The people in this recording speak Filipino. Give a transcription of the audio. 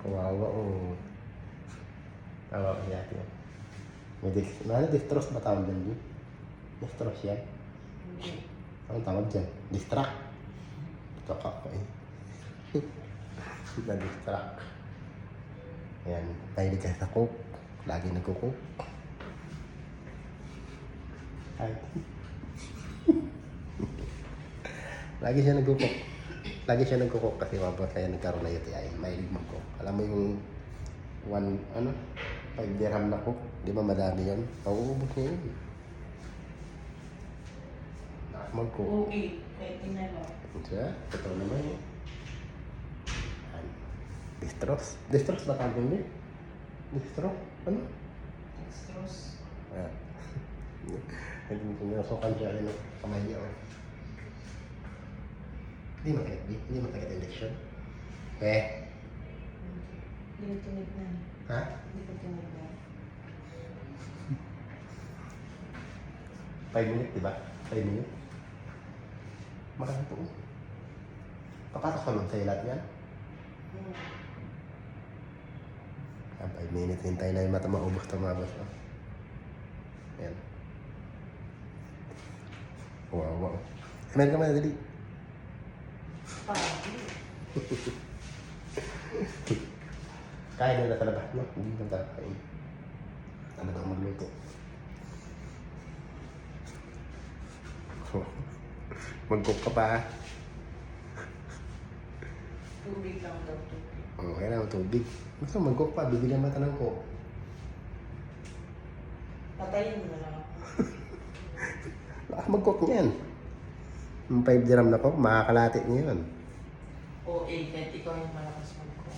Kawawa oh. Kawawa siya ate. May distros ba tawag dyan? Distros yan? Anong tawag dyan? Distract? Tsaka ko eh. Na-distract. Ayan, mahilig ka sa coke. Lagi nagko-coke. Ay. Lagi siya nagko-coke. Lagi siya nagko-coke kasi mabot kaya nagkaroon na UTI. Mahilig mag-coke. Alam mo yung 5 dirham na coke? Di ba madami yan? Nauubos niya yun. Mag-coke. Okay, kahit tingnan mo. Siya, totoo naman yun. Distros? Distros ba tawag yun? Distro? Ano? Dextrose. Ah. Sinusukan siya rin ng kamay niya. Hindi masakit, hindi masakit injection. Hindi ko tinignan. Ha? Hindi ko tinignan. 5 minutes, di ba? 5 minutes. Marami po. Papasok ka nun sa'yo lahat yan? 5 minutes, hintay na yung mata maubos tumabos. Ayan. Wow, wow. Meron ka man, dali. Kain na sa labas, no? Hindi na tayo kain. Ano daw magluto? Mag-cook ka pa, ha? Tubig lang daw, tubig. Oo, kailangan tubig. Gusto mag-cook pa, bibigyan mata ng cook. Patayin mo na lang ako. Mag-cook niyan. Yung 5 dirham na cook, makakalati niya yun. O, kahit ikaw yung malakas mag-cook.